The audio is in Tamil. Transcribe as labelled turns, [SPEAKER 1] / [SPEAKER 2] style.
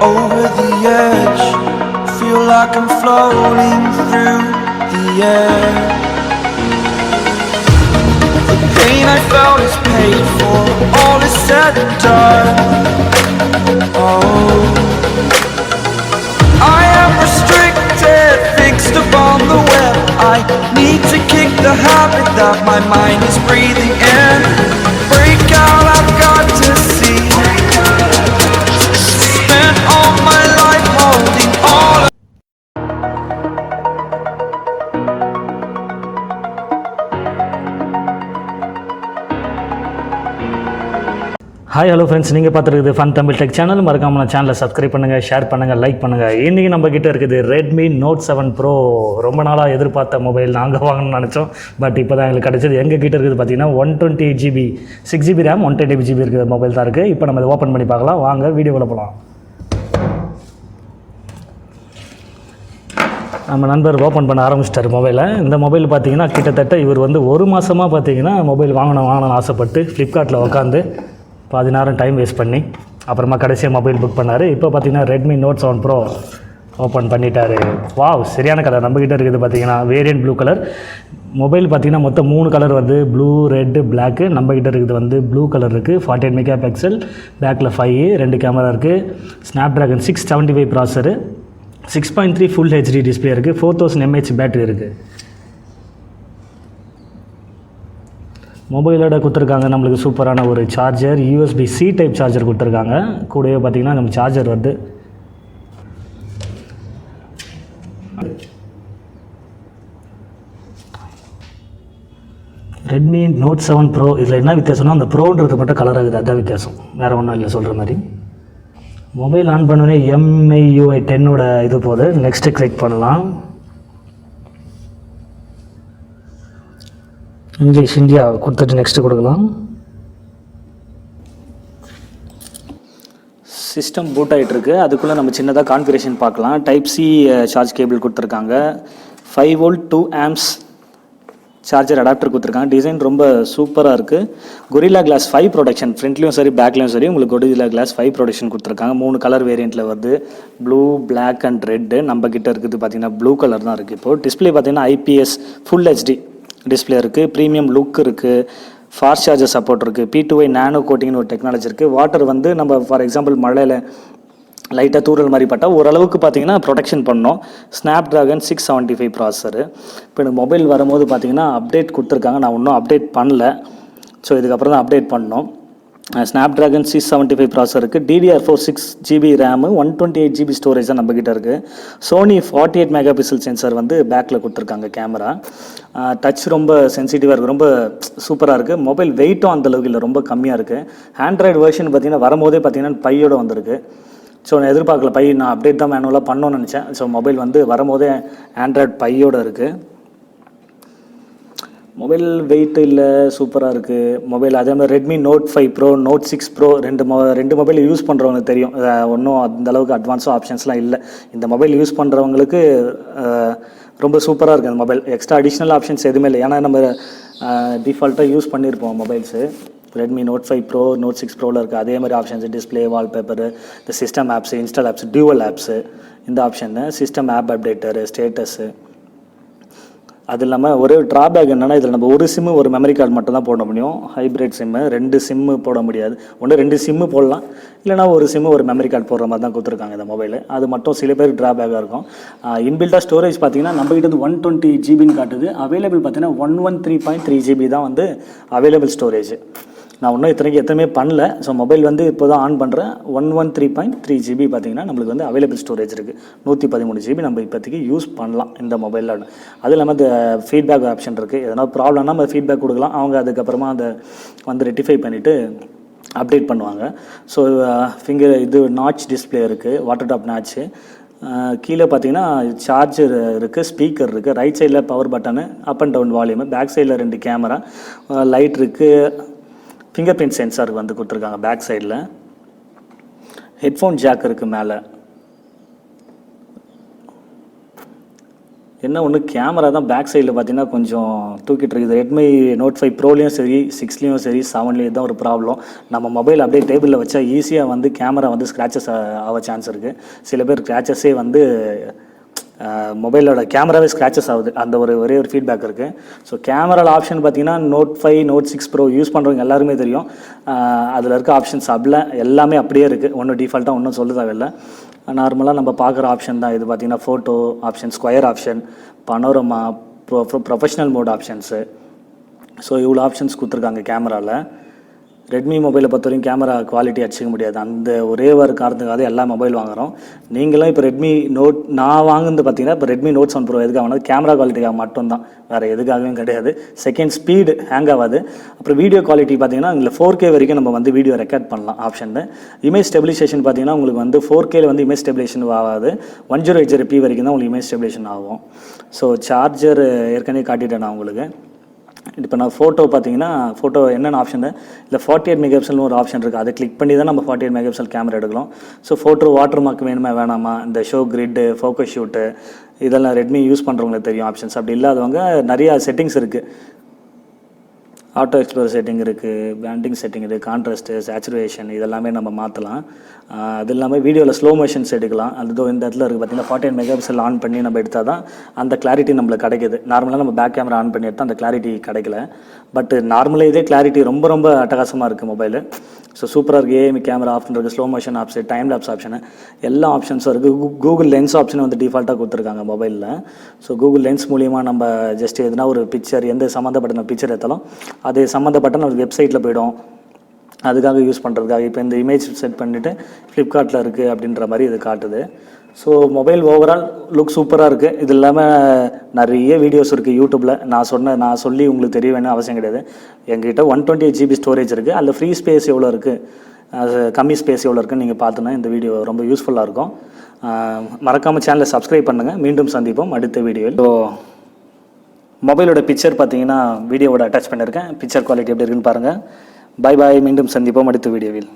[SPEAKER 1] over the edge. Feel like I'm floating through the air. The pain I felt is paid for, all is said and done. Oh, I am restricted, fixed upon the web. I need to kick the habit that my mind is breathing in. Break out, I've got to see. Spent all my life holding all.
[SPEAKER 2] Hi hello friends, நீங்கள் பார்த்துருக்குது ஃபன் தமிழ் டெக் சேனல். மறக்காம நான் சேனலை சப்ஸ்கிரைப் பண்ணுங்கள், ஷேர் பண்ணுங்கள், லைக் பண்ணுங்கள். இன்றைக்கி நம்ம கிட்டே இருக்குது ரெட்மி நோட் 7 ப்ரோ. ரொம்ப நாளாக எதிர்பார்த்த மொபைல் நாங்கள் வாங்கணும்னு நினச்சோம். பட் இப்போ தான் எங்களுக்கு கிடச்சது. எங்கள் கிட்டே இருக்குது பார்த்தீங்கன்னா 128GB 6GB ரேம் 128GB இருக்கிற மொபைல் தான் இருக்குது. இப்போ நம்ம இதை ஓப்பன் பண்ணி பார்க்கலாம். வாங்க வீடியோவில் போகலாம். நம்ம நண்பர் ஓப்பன் பண்ண ஆரம்பிச்சிட்டார் மொபைலை. இந்த மொபைல் பார்த்தீங்கன்னா கிட்டத்தட்ட இவர் வந்து ஒரு மாதமாக பார்த்தீங்கன்னா மொபைல் வாங்கணும்னு ஆசைப்பட்டு ஃப்ளிப்கார்ட்டில் உட்காந்து பாதி நேரம் டைம் வேஸ்ட் பண்ணி அப்புறமா கடைசியாக மொபைல் புக் பண்ணார். இப்போ பார்த்தீங்கன்னா ரெட்மி நோட் 7 ப்ரோ ஓப்பன் பண்ணிட்டார். வாவ், சரியான கலர். நம்மக்கிட்ட இருக்குது பார்த்தீங்கன்னா வேரியன்ட் ப்ளூ கலர். மொபைல் பார்த்தீங்கன்னா மொத்தம் 3 கலர் வருது, ப்ளூ, ரெட்டு, பிளாக்கு. நம்மக்கிட்ட இருக்குது வந்து ப்ளூ கலர் இருக்குது. 48 மெகா பிக்சல், பேக்கில் 5, 2 கேமரா இருக்குது. Snapdragon 675 processor, 6.3 full HD display இருக்குது. 4000 mAh பேட்டரி இருக்குது. மொபைலோட கொடுத்துருக்காங்க நம்மளுக்கு சூப்பரான ஒரு சார்ஜர், USB-C டைப் சார்ஜர் கொடுத்துருக்காங்க. கூடவே பார்த்திங்கன்னா நம்ம சார்ஜர் வருது. Redmi Note 7 Pro. இதில் என்ன வித்தியாசம்னா அந்த ப்ரோன்றது மட்டும் கலர் ஆகுது, அதுதான் வித்தியாசம், வேறு ஒன்றும் இல்லை சொல்கிற மாதிரி. மொபைல் ஆன் பண்ணோடனே MIUI 10ஓட இது போகுது. நெக்ஸ்ட்டு கிளிக் பண்ணலாம். இங்கிலீஷ் இந்தியா கொடுத்துட்டு நெக்ஸ்ட்டு கொடுக்கலாம். சிஸ்டம் பூட் ஆகிட்டுருக்கு. அதுக்குள்ளே நம்ம சின்னதாக கான்ஃபிகரேஷன் பார்க்கலாம். Type-C சார்ஜ் கேபிள் கொடுத்துருக்காங்க. 5V 2A சார்ஜர் அடாப்டர் கொடுத்துருக்காங்க. டிசைன் ரொம்ப சூப்பராக இருக்குது. Gorilla Glass 5 ப்ரொடக்ஷன், ஃப்ரண்ட்லேயும் சரி பேக்லேயும் சரி உங்களுக்கு Gorilla Glass 5 ப்ரொடக்ஷன் கொடுத்துருக்காங்க. 3 கலர் வேரியண்ட்டில் வருது, ப்ளூ, பிளாக் அண்ட் ரெட்டு. நம்ம கிட்ட இருக்குது பார்த்திங்கன்னா ப்ளூ கலர் தான் இருக்குது. இப்போது டிஸ்பிளே பார்த்திங்கன்னா IPS ஃபுல் HD டிஸ்பிளே இருக்குது. ப்ரீமியம் லுக் இருக்குது. ஃபாஸ்ட் சார்ஜர் சப்போர்ட் இருக்குது. P2i நானோ கோட்டிங்னு ஒரு டெக்னாலஜி இருக்குது. வாட்டர் வந்து நம்ம ஃபார் எக்ஸாம்பிள் மழையில் லைட்டாக தூரல் மாதிரி பட்டால் ஓரளவுக்கு பார்த்தீங்கன்னா ப்ரொடெக்ஷன் பண்ணோம். Snapdragon 675 processor. இப்போ எனக்கு மொபைல் வரும்போது பார்த்தீங்கன்னா அப்டேட் கொடுத்துருக்காங்க. நான் இன்னும் அப்டேட் பண்ணல. ஸோ இதுக்கப்புறம் தான் அப்டேட் பண்ணோம். ஸ்னாப்ட்ராகன் 675 ப்ராசர் இருக்குது. DDR4 6GB RAM, 128GB storage தான் நம்மக்கிட்ட இருக்குது. சோனி 48 மெகா பிக்சல் சென்சார் வந்து பேக்கில் கொடுத்துருக்காங்க கேமரா. டச் ரொம்ப சென்சிட்டிவாக இருக்குது, ரொம்ப சூப்பராக இருக்குது. மொபைல் வெயிட்டும் அந்தளவுக்கு இல்லை, ரொம்ப கம்மியாக இருக்குது. ஆண்ட்ராய்டு வெர்ஷன் பார்த்தீங்கன்னா வரும்போதே பார்த்தீங்கன்னா பையோடு வந்திருக்கு. ஸோ நான் எதிர்பார்க்கல, பை நான் அப்டேட் தான் மேனுவலாக பண்ணணும்னு நினச்சேன். ஸோ மொபைல் வந்து வரும்போதே ஆண்ட்ராய்டு பையோடு இருக்குது. மொபைல் வெயிட் இல்லை, சூப்பராக இருக்குது மொபைல். அதே மாதிரி Redmi Note 5 Pro, Note 6 Pro ரெண்டு மொபைல் யூஸ் பண்ணுறவங்க தெரியும். ஒன்றும் அந்தளவுக்கு அட்வான்ஸாக ஆப்ஷன்ஸ்லாம் இல்லை. இந்த மொபைல் யூஸ் பண்ணுறவங்களுக்கு ரொம்ப சூப்பராக இருக்குது அந்த மொபைல். எக்ஸ்ட்ரா அடிஷ்னல் ஆப்ஷன்ஸ் எதுவுமே இல்லை. ஏன்னா நம்ம டிஃபால்ட்டாக யூஸ் பண்ணியிருப்போம் mobiles. Redmi Note 5 Pro, Note 6 ப்ரோவில் இருக்குது அதே மாதிரி ஆப்ஷன்ஸ். டிஸ்பிளே, வால்பேப்பரு, இந்த system apps, install apps, dual apps, இந்த ஆப்ஷன்னு, சிஸ்டம் ஆப் அப்டேட்டரு, ஸ்டேட்டஸு. அது இல்லாமல் ஒரு ட்ராபேக் என்னென்னா இதில் நம்ம ஒரு சிம்மு ஒரு மெமரி கார்டு மட்டும் தான் போட முடியும். ஹைப்ரிட் சிம்மு 2 சிம்மு போட முடியாது. 2 சிம்மு போடலாம், இல்லைனா ஒரு சிம்மு ஒரு மெமரி கார்டு போடுற மாதிரி தான் கொடுத்துருக்காங்க இந்த மொபைல். அது மட்டும் சில பேர் ட்ராபேக்காக இருக்கும். இன்பில்டாக ஸ்டோரேஜ் பார்த்தீங்கன்னா நம்மகிட்ட 120GB காட்டுது. அவைலபிள் பார்த்தீங்கன்னா 113.3GB தான் வந்து அவைலபிள் ஸ்டோரேஜ். நான் இன்னும் எத்தனையுமே பண்ணல. ஸோ மொபைல் வந்து இப்போ தான் ஆன் பண்ணுறேன். 113.3GB பார்த்தீங்கன்னா நம்மளுக்கு வந்து அவைலபிள் ஸ்டோரேஜ் இருக்குது. 113GB நம்ம இப்போதைக்கு யூஸ் பண்ணலாம் இந்த மொபைலில். அது இல்லாமல் இந்த ஃபீட்பேக் ஆப்ஷன் இருக்குது. எதனா ப்ராப்ளம்னா நம்ம ஃபீட்பேக் கொடுக்கலாம். அவங்க அதுக்கப்புறமா அதை வந்து ரெட்டிஃபை பண்ணிவிட்டு அப்டேட் பண்ணுவாங்க. ஸோ இது நாட்ச் டிஸ்பிளே இருக்குது, வாட்டர் டாப் நாட்ச்சு. கீழே பார்த்தீங்கன்னா சார்ஜர் இருக்குது, ஸ்பீக்கர் இருக்குது. ரைட் சைடில் power button, up and down volume. Back சைடில் 2 கேமரா, லைட் இருக்குது. ஃபிங்கர் பிரிண்ட் சென்சார் வந்து கொடுத்துருக்காங்க பேக் சைடில். ஹெட்ஃபோன் ஜாக் இருக்குது மேலே. என்ன ஒன்று கேமரா தான் பேக் சைடில் பார்த்தீங்கன்னா கொஞ்சம் தூக்கிட்டு இருக்குது. ரெட்மி நோட் 5 ப்ரோலையும் சரி 6லேயும் சரி 7லேயும் தான் ஒரு ப்ராப்ளம். நம்ம மொபைல் அப்படியே டேபிளில் வச்சா ஈஸியாக வந்து கேமரா வந்து ஸ்க்ராச்சஸ் ஆக சான்ஸ் இருக்குது. சில பேர் ஸ்க்ராச்சஸே வந்து மொபைலோட கேமராவே ஸ்க்ராச்சஸ் ஆகுது. அந்த ஒரே ஒரு ஃபீட்பேக் இருக்குது. ஸோ கேமராவில் ஆப்ஷன் பார்த்தீங்கன்னா நோட் 5 நோட் 6 ப்ரோ யூஸ் பண்ணுறவங்க எல்லாருமே தெரியும். அதில் இருக்க ஆப்ஷன்ஸ் எல்லாமே அப்படியே இருக்குது. ஒன்றும் டிஃபால்ட்டாக ஒன்றும் சொல்ல தேவையில்லை. நார்மலாக நம்ம பார்க்குற ஆப்ஷன் தான் இது. பார்த்தீங்கன்னா photo option, square option, panorama, professional mode options. So இவ்வளோ ஆப்ஷன்ஸ் கொடுத்துருக்காங்க கேமராவில். ரெட்மி மொபைலை பொறுத்த வரைக்கும் கேமரா குவாலிட்டி அடிச்சிக்க முடியாது. அந்த ஒரே ஒரு காரணத்துக்காக எல்லா மொபைல் வாங்குகிறோம். நீங்களும் இப்போ ரெட்மி நோட் நான் வாங்குறது பார்த்தீங்கன்னா இப்போ ரெட்மி நோட் 7 ப்ரோ எதுக்காக வாங்கினது கேமரா குவாலிட்டிக்காக மட்டும்தான், வேறு எதுக்காகவும் கிடையாது. செகண்ட் ஸ்பீடு ஹேங் ஆகாது. அப்புறம் வீடியோ குவாலிட்டி பார்த்தீங்கன்னா இதில் 4K வரைக்கும் நம்ம வந்து வீடியோ ரெக்கார்ட் பண்ணலாம் ஆப்ஷன். இமேஜ் ஸ்டெபிலைசேஷன் பார்த்தீங்கன்னா உங்களுக்கு வந்து 4Kல வந்து இமேஜ் ஸ்டெபிலைசேஷன் ஆகாது. 1080p வரைக்கும் தான் உங்களுக்கு இமேஜ் ஸ்டெபிலைசேஷன் ஆகும். ஸோ சார்ஜர் ஏற்கனவே காட்டிட்டேன் நான் உங்களுக்கு. இப்போ நான் ஃபோட்டோ பார்த்தீங்கன்னா ஃபோட்டோ என்னென்ன ஆப்ஷன் இல்லை 48 மெகாபிக்சல்னு ஒரு ஆப்ஷன் இருக்குது. அதை கிளிக் பண்ணி தான் நம்ம 48 மெகாபிக்சல் கேமரா எடுக்கலாம். ஸோ ஃபோட்டோ வாட்டர் மார்க் வேணுமா வேணாமா, இந்த ஷோ கிரிட்டு, ஃபோக்கஸ் ஷூட்டு இதெல்லாம் ரெட்மி யூஸ் பண்ணுறவங்களுக்கு தெரியும் ஆப்ஷன்ஸ். அப்படி இல்லாதவங்க நிறையா செட்டிங்ஸ் இருக்குது. ஆட்டோ எக்ஸ்ப்ளோர் செட்டிங் இருக்குது, பேண்டிங் செட்டிங் இருக்குது, கான்ட்ராஸ்ட்டு, சேச்சுரேஷன் இதெல்லாமே நம்ம மாற்றலாம். அது இல்லாமல் வீடியோவில் ஸ்லோ மோஷன்ஸ் எடுக்கலாம். அது இந்த இடத்துல இருக்குது பார்த்தீங்கன்னா 48 மெகாபிக்சல் ஆன் பண்ணி நம்ம எடுத்தால் தான் அந்த கிளாரிட்டி நம்மளுக்கு கிடைக்குது. நார்மலாக நம்ம பேக் கேமரா ஆன் பண்ணி எடுத்தால் அந்த கிளாரிட்டி கிடைக்கல. பட் நார்மலாக இதே கிளாரிட்டி ரொம்ப ரொம்ப அட்டகாசமாக இருக்குது மொபைலு. ஸோ சூப்பராக இருக்குது. ஏஎம் கேமரா ஆப்ஷன் இருக்குது, slow motion option, time labs option எல்லா ஆப்ஷன்ஸும் இருக்குது. கூகுள் லென்ஸ் ஆப்ஷன் வந்து டிஃபால்ட்டாக கொடுத்துருக்காங்க மொபைலில். ஸோ கூகுள் லென்ஸ் மூலிமா நம்ம ஜஸ்ட் எதுனா ஒரு பிக்சர் எந்த சம்மந்தப்பட்ட பிக்சர் எடுத்தாலும் அது சம்மந்தப்பட்ட நம்ம வெப்சைட்டில் போய்டும். அதுக்காக யூஸ் பண்ணுறதுக்காக இப்போ இந்த இமேஜ் செட் பண்ணிவிட்டு ஃப்ளிப்கார்ட்டில் இருக்குது அப்படின்ற மாதிரி இது காட்டுது. ஸோ மொபைல் ஓவரால் லுக் சூப்பராக இருக்குது. இது இல்லாமல் நிறைய வீடியோஸ் இருக்குது யூடியூப்பில். நான் சொல்லி உங்களுக்கு தெரிய வேணும் அவசியம் கிடையாது. எங்ககிட்ட 128 GB ஸ்டோரேஜ் இருக்குது. அதில் ஃப்ரீ ஸ்பேஸ் எவ்வளோ இருக்குது, அது கம்மி ஸ்பேஸ் எவ்வளோ இருக்குன்னு நீங்கள் பார்த்தோன்னா இந்த வீடியோ ரொம்ப யூஸ்ஃபுல்லாக இருக்கும். மறக்காமல் சேனலை சப்ஸ்கிரைப் பண்ணுங்கள். மீண்டும் சந்திப்போம் அடுத்த வீடியோவில். ஸோ மொபைலோட பிக்சர் பார்த்தீங்கன்னா வீடியோவோட அட்டாச் பண்ணியிருக்கேன். பிக்சர் குவாலிட்டி எப்படி இருக்குன்னு பாருங்கள். Bye bye. மீண்டும் சந்திப்போம் அடுத்த வீடியோவில்.